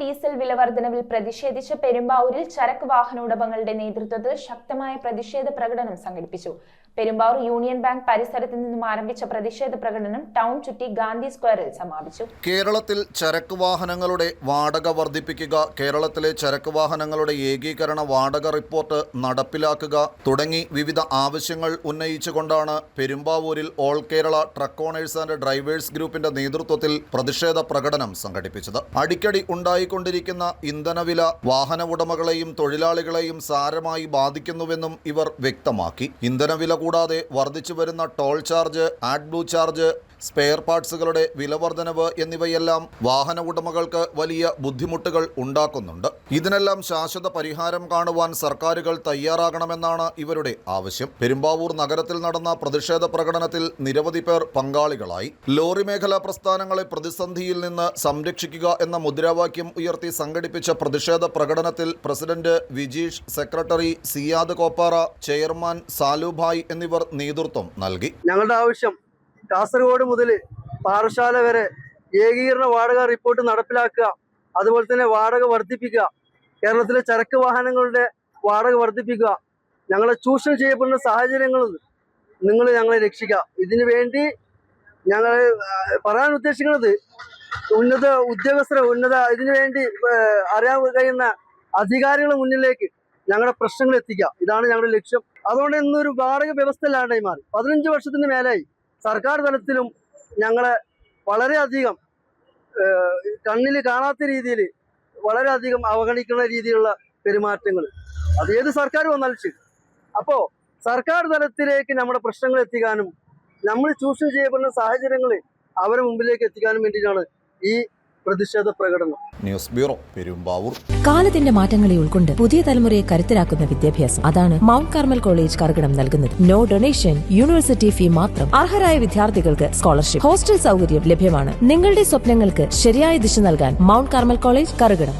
Diesel വില വർധനവിൽ പ്രതിഷേധിച്ച് പെരുമ്പാവൂരിൽ ചരക്ക് വാഹന ഉടമകളുടെ നേതൃത്വത്തിൽ ശക്തമായ പ്രതിഷേധ പ്രകടനം സംഘടിപ്പിച്ചു. പെരുമ്പാവൂർ യൂണിയൻ ബാങ്ക് പരിസരത്ത് നിന്നും ആരംഭിച്ച പ്രതിഷേധ പ്രകടനം ടൗൺ ചുറ്റി ഗാന്ധി സ്ക്വയറിൽ സമാപിച്ചു. കേരളത്തിൽ ചരക്ക് വാഹനങ്ങളുടെ വാടക വർദ്ധിപ്പിക്കുക, കേരളത്തിലെ ചരക്ക് വാഹനങ്ങളുടെ ഏകീകരണ വാടക റിപ്പോർട്ട് നടപ്പിലാക്കുക തുടങ്ങി വിവിധ ആവശ്യങ്ങൾ ഉന്നയിച്ചുകൊണ്ടാണ് പെരുമ്പാവൂരിൽ all Kerala truck owners and drivers ഗ്രൂപ്പിന്റെ നേതൃത്വത്തിൽ പ്രതിഷേധ പ്രകടനം സംഘടിപ്പിച്ചത്. അടിക്കടി ഉണ്ടായിക്കൊണ്ടിരിക്കുന്ന ഇന്ധനവില വാഹന ഉടമകളെയും തൊഴിലാളികളെയും സാരമായി ബാധിക്കുന്നുവെന്നും ഇവർ വ്യക്തമാക്കി. ഇന്ധനവില കൂടാതെ വർദ്ധിച്ചു വരുന്ന toll charge, AdBlue charge, spare പാർട്സുകളുടെ വിലവർദ്ധനവ് എന്നിവയെല്ലാം വാഹന ഉടമകൾക്ക് വലിയ ബുദ്ധിമുട്ടുകൾ ഉണ്ടാക്കുന്നുണ്ട്. ഇതിനെല്ലാം ശാശ്വത പരിഹാരം കാണുവാൻ സർക്കാരുകൾ തയ്യാറാകണമെന്നാണ് ഇവരുടെ ആവശ്യം. പെരുമ്പാവൂർ നഗരത്തിൽ നടന്ന പ്രതിഷേധ പ്രകടനത്തിൽ നിരവധി പേർ പങ്കാളികളായി. ലോറി മേഖലാ പ്രസ്ഥാനങ്ങളെ പ്രതിസന്ധിയിൽ നിന്ന് സംരക്ഷിക്കുക എന്ന മുദ്രാവാക്യം ഉയർത്തി സംഘടിപ്പിച്ച പ്രതിഷേധ പ്രകടനത്തിൽ president Vijeesh, secretary Siyad Koppara, chairman Salubhai എന്നിവർ നേതൃത്വം നൽകി. ഞങ്ങളുടെ ആവശ്യം കാസർഗോഡ് മുതൽ പാറശാല വരെ ഏകീകരണ വാടക റിപ്പോർട്ട് നടപ്പിലാക്കുക, അതുപോലെ തന്നെ വാടക വർദ്ധിപ്പിക്കുക, കേരളത്തിലെ ചരക്ക് വാഹനങ്ങളുടെ വാടക വർദ്ധിപ്പിക്കുക, ഞങ്ങളെ ചൂഷണം ചെയ്യപ്പെടുന്ന സാഹചര്യങ്ങളിൽ നിങ്ങൾ ഞങ്ങളെ രക്ഷിക്കുക. ഇതിനു വേണ്ടി ഞങ്ങൾ പറയാൻ ഉദ്ദേശിക്കുന്നത് ഉന്നത ഉദ്യോഗസ്ഥരെ ഇതിനു വേണ്ടി അറിയാൻ കഴിയുന്ന അധികാരികളുടെ മുന്നിലേക്ക് ഞങ്ങളുടെ പ്രശ്നങ്ങൾ എത്തിക്കുക. ഇതാണ് ഞങ്ങളുടെ ലക്ഷ്യം. അതുകൊണ്ട് ഇന്നൊരു വാടക വ്യവസ്ഥ ഇല്ലാണ്ടായി മാറി. 15 വർഷത്തിന് മേലായി സർക്കാർ തലത്തിലും ഞങ്ങളെ വളരെയധികം കണ്ണിൽ കാണാത്ത രീതിയിൽ വളരെയധികം അവഗണിക്കുന്ന രീതിയിലുള്ള പെരുമാറ്റങ്ങൾ അത് ഏത് സർക്കാർ വന്നാലും ശരി. അപ്പോൾ സർക്കാർ തലത്തിലേക്ക് നമ്മുടെ പ്രശ്നങ്ങൾ എത്തിക്കാനും നമ്മൾ ചൂഷണം ചെയ്യപ്പെടുന്ന സാഹചര്യങ്ങൾ അവരെ മുമ്പിലേക്ക് എത്തിക്കാനും വേണ്ടിയിട്ടാണ് ഈ പ്രതിഷേധ പ്രകടനം. News bureau, Perumbavoor. കാലത്തിന്റെ മാറ്റങ്ങളെ ഉൾക്കൊണ്ട് പുതിയ തലമുറയെ കരുത്തരാക്കുന്ന വിദ്യാഭ്യാസം, അതാണ് മൗണ്ട് കാർമൽ കോളേജ് കറുകടം നൽകുന്നത്. നോ ഡൊണേഷൻ, യൂണിവേഴ്സിറ്റി ഫീ മാത്രം. അർഹരായ വിദ്യാർത്ഥികൾക്ക് സ്കോളർഷിപ്പ്, ഹോസ്റ്റൽ സൗകര്യം ലഭ്യമാണ്. നിങ്ങളുടെ സ്വപ്നങ്ങൾക്ക് ശരിയായ ദിശ നൽകാൻ മൗണ്ട് കാർമൽ കോളേജ് കറുകടം.